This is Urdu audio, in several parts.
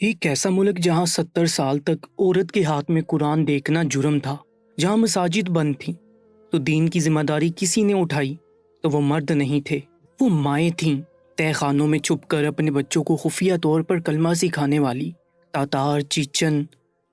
ایک ایسا ملک جہاں 70 سال تک عورت کے ہاتھ میں قرآن دیکھنا جرم تھا، جہاں مساجد بند تھیں تو دین کی ذمہ داری کسی نے اٹھائی تو وہ مرد نہیں تھے، وہ مائیں تھیں، تہہ خانوں میں چھپ کر اپنے بچوں کو خفیہ طور پر کلمہ سکھانے والی تاتار، چیچن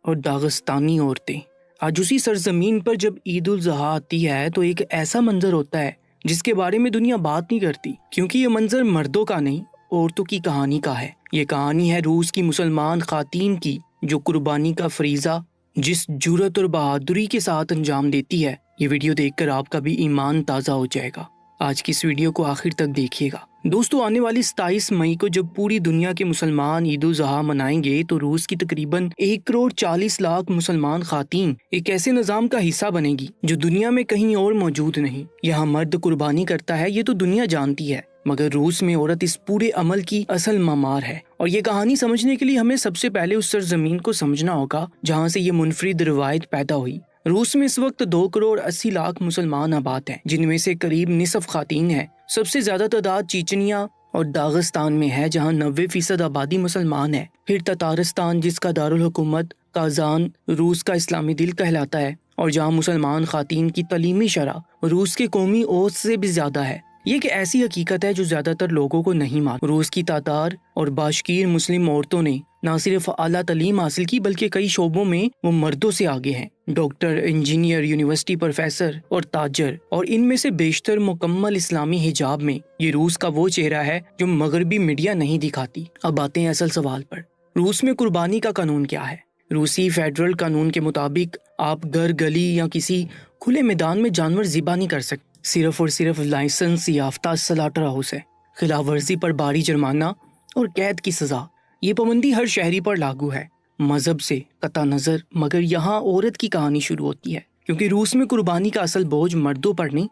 اور داغستانی عورتیں۔ آج اسی سرزمین پر جب عید الاضحیٰ آتی ہے تو ایک ایسا منظر ہوتا ہے جس کے بارے میں دنیا بات نہیں کرتی، کیونکہ یہ منظر مردوں کا نہیں، عورتوں کی کہانی کا ہے۔ یہ کہانی ہے روس کی مسلمان خواتین کی جو قربانی کا فریضہ جس جرأت اور بہادری کے ساتھ انجام دیتی ہے۔ یہ ویڈیو دیکھ کر آپ کا بھی ایمان تازہ ہو جائے گا۔ آج کی اس ویڈیو کو آخر تک دیکھیے گا۔ دوستو، آنے والی 27 مئی کو جب پوری دنیا کے مسلمان عید الاضحیٰ منائیں گے تو روس کی تقریباً 1,40,00,000 مسلمان خواتین ایک ایسے نظام کا حصہ بنے گی جو دنیا میں کہیں اور موجود نہیں۔ یہاں مرد قربانی کرتا ہے، یہ تو دنیا جانتی ہے، مگر روس میں عورت اس پورے عمل کی اصل معمار ہے۔ اور یہ کہانی سمجھنے کے لیے ہمیں سب سے پہلے اس سرزمین کو سمجھنا ہوگا جہاں سے یہ منفرد روایت پیدا ہوئی۔ روس میں اس وقت 2,80,00,000 مسلمان آباد ہیں، جن میں سے قریب نصف خواتین ہیں۔ سب سے زیادہ تعداد چیچنیا اور داغستان میں ہے جہاں 90% آبادی مسلمان ہے۔ پھر تتارستان جس کا دارالحکومت کازان روس کا اسلامی دل کہلاتا ہے اور جہاں مسلمان خواتین کی تعلیمی شرح روس کے قومی اوسط سے بھی زیادہ ہے۔ یہ ایک ایسی حقیقت ہے جو زیادہ تر لوگوں کو نہیں معلوم۔ روس کی تاتار اور باشکیر مسلم عورتوں نے نہ صرف اعلیٰ تعلیم حاصل کی بلکہ کئی شعبوں میں وہ مردوں سے آگے ہیں۔ ڈاکٹر، انجینئر، یونیورسٹی پروفیسر اور تاجر، اور ان میں سے بیشتر مکمل اسلامی حجاب میں۔ یہ روس کا وہ چہرہ ہے جو مغربی میڈیا نہیں دکھاتی۔ اب آتے ہیں اصل سوال پر۔ روس میں قربانی کا قانون کیا ہے؟ روسی فیڈرل قانون کے مطابق آپ گھر، گلی یا کسی کھلے میدان میں جانور ذبح نہیں کر سکتے۔ صرف اور صرف لائسنس یافتہ سلاٹر ہاؤس ہے۔ خلاف ورزی پر بھاری جرمانہ اور قید کی سزا۔ یہ پابندی ہر شہری پر لاگو ہے، مذہب سے قطع نظر۔ مگر یہاں عورت کی کہانی شروع ہوتی ہے، کیونکہ روس میں قربانی کا اصل بوجھ مردوں پر نہیں،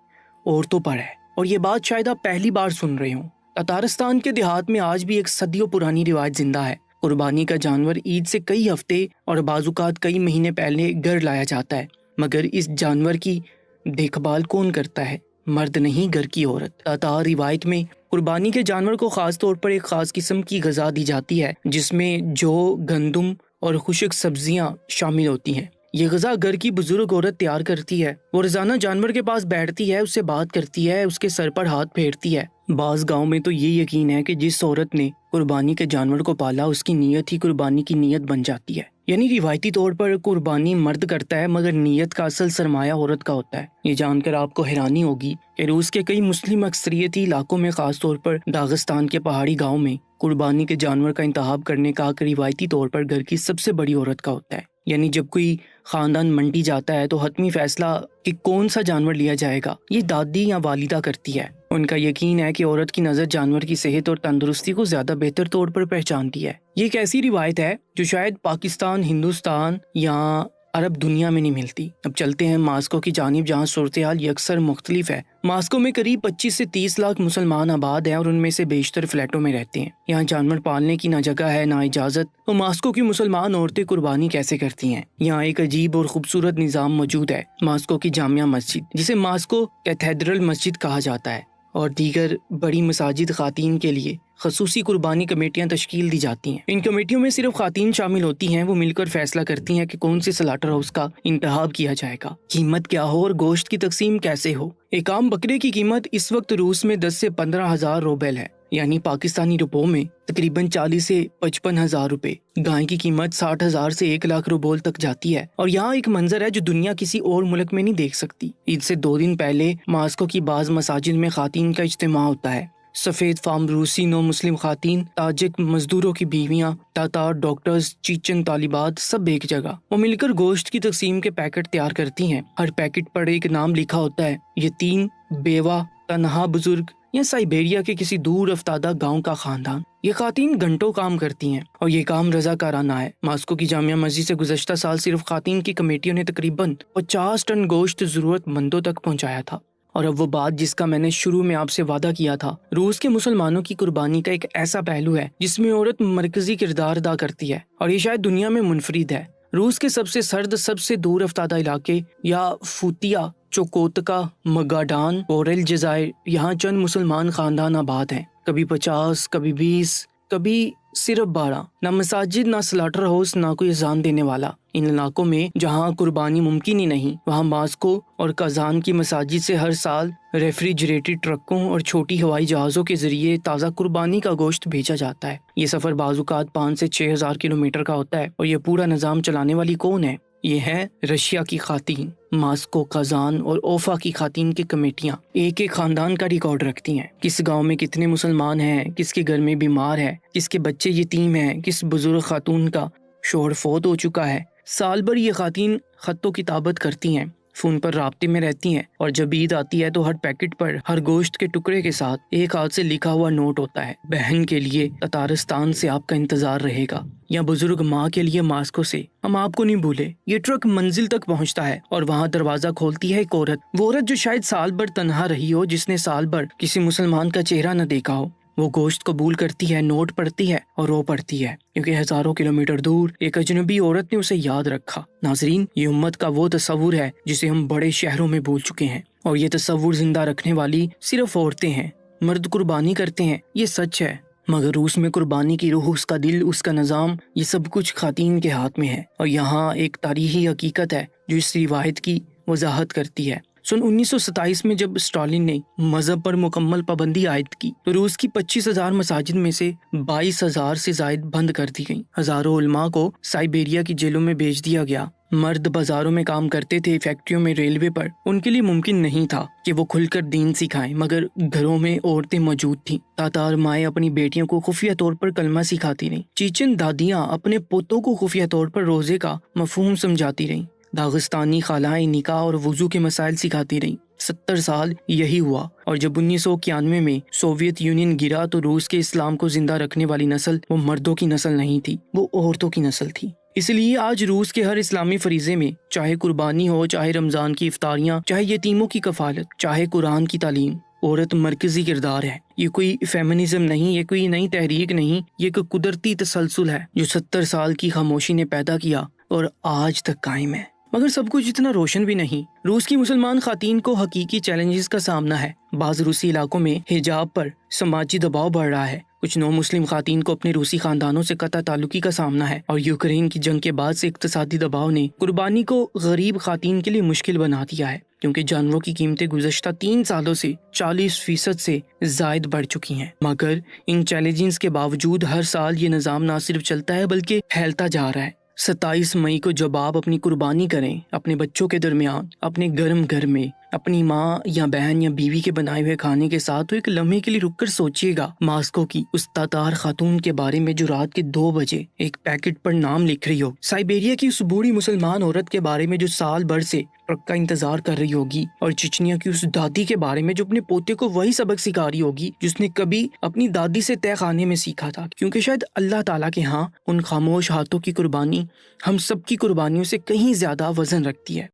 عورتوں پر ہے۔ اور یہ بات شاید آپ پہلی بار سن رہے ہوں۔ تتارستان کے دیہات میں آج بھی ایک صدیوں پرانی روایت زندہ ہے۔ قربانی کا جانور عید سے کئی ہفتے اور بعض اوقات کئی مہینے پہلے گھر لایا جاتا ہے، مگر اس جانور کی دیکھ بھال کون کرتا ہے؟ مرد نہیں، گھر کی عورت۔ تاتار روایت میں قربانی کے جانور کو خاص طور پر ایک خاص قسم کی غذا دی جاتی ہے جس میں جو، گندم اور خشک سبزیاں شامل ہوتی ہیں۔ یہ غذا گھر کی بزرگ عورت تیار کرتی ہے۔ وہ روزانہ جانور کے پاس بیٹھتی ہے، اس سے بات کرتی ہے، اس کے سر پر ہاتھ پھیرتی ہے۔ بعض گاؤں میں تو یہ یقین ہے کہ جس عورت نے قربانی کے جانور کو پالا اس کی نیت ہی قربانی کی نیت بن جاتی ہے۔ یعنی روایتی طور پر قربانی مرد کرتا ہے مگر نیت کا اصل سرمایہ عورت کا ہوتا ہے۔ یہ جان کر آپ کو حیرانی ہوگی کہ روس کے کئی مسلم اکثریتی علاقوں میں، خاص طور پر داغستان کے پہاڑی گاؤں میں، قربانی کے جانور کا انتخاب کرنے کا حق روایتی طور پر گھر کی سب سے بڑی عورت کا ہوتا ہے۔ یعنی جب کوئی خاندان منڈی جاتا ہے تو حتمی فیصلہ کہ کون سا جانور لیا جائے گا یہ دادی یا والدہ کرتی ہے۔ ان کا یقین ہے کہ عورت کی نظر جانور کی صحت اور تندرستی کو زیادہ بہتر طور پر پہچانتی ہے۔ یہ ایک ایسی روایت ہے جو شاید پاکستان، ہندوستان یا عرب دنیا میں نہیں ملتی۔ اب چلتے ہیں ماسکو کی جانب جہاں صورتحال یکسر مختلف ہے۔ ماسکو میں قریب 25 سے 30 لاکھ مسلمان آباد ہیں اور ان میں سے بیشتر فلیٹوں میں رہتے ہیں۔ یہاں جانور پالنے کی نہ جگہ ہے نہ اجازت۔ تو ماسکو کی مسلمان عورتیں قربانی کیسے کرتی ہیں؟ یہاں ایک عجیب اور خوبصورت نظام موجود ہے۔ ماسکو کی جامع مسجد، جسے ماسکو کیتھیڈرل مسجد کہا جاتا ہے، اور دیگر بڑی مساجد خواتین کے لیے خصوصی قربانی کمیٹیاں تشکیل دی جاتی ہیں۔ ان کمیٹیوں میں صرف خواتین شامل ہوتی ہیں۔ وہ مل کر فیصلہ کرتی ہیں کہ کون سے سلاٹر ہاؤس کا انتخاب کیا جائے گا، قیمت کیا ہو اور گوشت کی تقسیم کیسے ہو۔ ایک عام بکرے کی قیمت اس وقت روس میں 10 سے 15 ہزار روبل ہے، یعنی پاکستانی روپوں میں تقریباً 40 سے 55 ہزار روپے۔ گائے کی قیمت 60,000 سے 1 لاکھ روبل تک جاتی ہے۔ اور یہاں ایک منظر ہے جو دنیا کسی اور ملک میں نہیں دیکھ سکتی۔ عید سے 2 دن پہلے ماسکو کی بعض مساجد میں خواتین کا اجتماع ہوتا ہے۔ سفید فام روسی نو مسلم خواتین، تاجک مزدوروں کی بیویاں، تاتار ڈاکٹرز، چیچن طالبات، سب ایک جگہ۔ وہ مل کر گوشت کی تقسیم کے پیکٹ تیار کرتی ہیں۔ ہر پیکٹ پر ایک نام لکھا ہوتا ہے، یتیم، بیوہ، تنہا بزرگ یا سائبیریا کے کسی دور افتادہ گاؤں کا خاندان۔ یہ خواتین گھنٹوں کام کرتی ہیں اور یہ کام رضاکارانہ ہے۔ ماسکو کی جامع مسجد سے گزشتہ سال صرف خواتین کی کمیٹیوں نے تقریباً 50 ٹن گوشت ضرورت مندوں تک پہنچایا تھا۔ اور اب وہ بات جس کا میں نے شروع میں آپ سے وعدہ کیا تھا، روس کے مسلمانوں کی قربانی کا ایک ایسا پہلو ہے جس میں عورت مرکزی کردار ادا کرتی ہے، اور یہ شاید دنیا میں منفرد ہے۔ روس کے سب سے سرد، سب سے دور افتادہ علاقے یا فوتیا، چوکوتکا، مگاڈان، اورل جزائر، یہاں چند مسلمان خاندان آباد ہیں۔ کبھی 50، کبھی 20، کبھی صرف 12، نہ مساجد، نہ سلاٹر ہاؤس، نہ کوئی اذان دینے والا۔ ان علاقوں میں جہاں قربانی ممکن ہی نہیں، وہاں ماسکو اور کازان کی مساجد سے ہر سال ریفریجریٹڈ ٹرکوں اور چھوٹی ہوائی جہازوں کے ذریعے تازہ قربانی کا گوشت بھیجا جاتا ہے۔ یہ سفر بعض اوقات 5 سے 6 ہزار کلومیٹر کا ہوتا ہے، اور یہ پورا نظام چلانے والی کون ہے؟ یہ ہے رشیا کی خواتین۔ ماسکو، کازان اور اوفا کی خواتین کی کمیٹیاں ایک ایک خاندان کا ریکارڈ رکھتی ہیں۔ کس گاؤں میں کتنے مسلمان ہیں، کس کے گھر میں بیمار ہے، کس کے بچے یتیم ہیں، کس بزرگ خاتون کا شوہر فوت ہو چکا ہے۔ سال بھر یہ خواتین خط و کتابت کرتی ہیں، فون پر رابطے میں رہتی ہیں، اور جب عید آتی ہے تو ہر پیکٹ پر ہر گوشت کے ٹکڑے کے ساتھ ایک ہاتھ سے لکھا ہوا نوٹ ہوتا ہے: بہن کے لیے تتارستان سے آپ کا انتظار رہے گا، یا بزرگ ماں کے لیے ماسکو سے ہم آپ کو نہیں بھولے۔ یہ ٹرک منزل تک پہنچتا ہے اور وہاں دروازہ کھولتی ہے ایک عورت، وہ عورت جو شاید سال بھر تنہا رہی ہو، جس نے سال بھر کسی مسلمان کا چہرہ نہ دیکھا ہو۔ وہ گوشت قبول کرتی ہے، نوٹ پڑھتی ہے اور رو پڑتی ہے، کیونکہ ہزاروں کلومیٹر دور ایک اجنبی عورت نے اسے یاد رکھا۔ ناظرین، یہ امت کا وہ تصور ہے جسے ہم بڑے شہروں میں بھول چکے ہیں، اور یہ تصور زندہ رکھنے والی صرف عورتیں ہیں۔ مرد قربانی کرتے ہیں، یہ سچ ہے، مگر روس میں قربانی کی روح، اس کا دل، اس کا نظام، یہ سب کچھ خواتین کے ہاتھ میں ہے۔ اور یہاں ایک تاریخی حقیقت ہے جو اس روایت کی وضاحت کرتی ہے۔ سن 1927 میں جب اسٹالن نے مذہب پر مکمل پابندی عائد کی تو روس کی 25,000 مساجد میں سے 22,000 سے زائد بند کر دی گئیں۔ ہزاروں علماء کو سائبیریا کی جیلوں میں بھیج دیا گیا۔ مرد بازاروں میں کام کرتے تھے، فیکٹریوں میں، ریلوے پر۔ ان کے لیے ممکن نہیں تھا کہ وہ کھل کر دین سکھائیں، مگر گھروں میں عورتیں موجود تھیں۔ تاتار مائیں اپنی بیٹیوں کو خفیہ طور پر کلمہ سکھاتی رہیں۔ چیچن دادیاں اپنے پوتوں کو خفیہ طور پر روزے کا مفہوم سمجھاتی رہیں۔ داغستانی خالائیں نکاح اور وضو کے مسائل سکھاتی رہیں۔ 70 سال یہی ہوا، اور جب 1991 میں سوویت یونین گرا تو روس کے اسلام کو زندہ رکھنے والی نسل وہ مردوں کی نسل نہیں تھی، وہ عورتوں کی نسل تھی۔ اس لیے آج روس کے ہر اسلامی فریضے میں، چاہے قربانی ہو، چاہے رمضان کی افطاریاں، چاہے یتیموں کی کفالت، چاہے قرآن کی تعلیم، عورت مرکزی کردار ہے۔ یہ کوئی فیمنزم نہیں، یہ کوئی نئی تحریک نہیں، یہ ایک قدرتی تسلسل ہے جو 70 سال کی خاموشی نے پیدا کیا اور آج تک قائم ہے۔ مگر سب کچھ اتنا روشن بھی نہیں۔ روس کی مسلمان خواتین کو حقیقی چیلنجز کا سامنا ہے۔ بعض روسی علاقوں میں حجاب پر سماجی دباؤ بڑھ رہا ہے۔ کچھ نو مسلم خواتین کو اپنے روسی خاندانوں سے قطع تعلقی کا سامنا ہے، اور یوکرین کی جنگ کے بعد سے اقتصادی دباؤ نے قربانی کو غریب خواتین کے لیے مشکل بنا دیا ہے، کیونکہ جانوروں کی قیمتیں گزشتہ 3 سالوں سے 40% سے زائد بڑھ چکی ہیں۔ مگر ان چیلنجز کے باوجود ہر سال یہ نظام نہ صرف چلتا ہے بلکہ پھیلتا جا رہا ہے۔ 27 مئی کو جب آپ اپنی قربانی کریں، اپنے بچوں کے درمیان، اپنے گرم گھر میں، اپنی ماں یا بہن یا بیوی کے بنائے ہوئے کھانے کے ساتھ، تو ایک لمحے کے لیے رک کر سوچئے گا ماسکو کی اس تاتار خاتون کے بارے میں جو رات کے 2 بجے ایک پیکٹ پر نام لکھ رہی ہو، سائبیریا کی اس بوڑھی مسلمان عورت کے بارے میں جو سال بھر سے ٹرک کا انتظار کر رہی ہوگی، اور چچنیا کی اس دادی کے بارے میں جو اپنے پوتے کو وہی سبق سکھا رہی ہوگی جس نے کبھی اپنی دادی سے تہ خانے میں سیکھا تھا، کیونکہ شاید اللہ تعالیٰ کے ہاں ان خاموش ہاتھوں کی قربانی ہم سب کی قربانیوں سے کہیں زیادہ وزن رکھتی ہے۔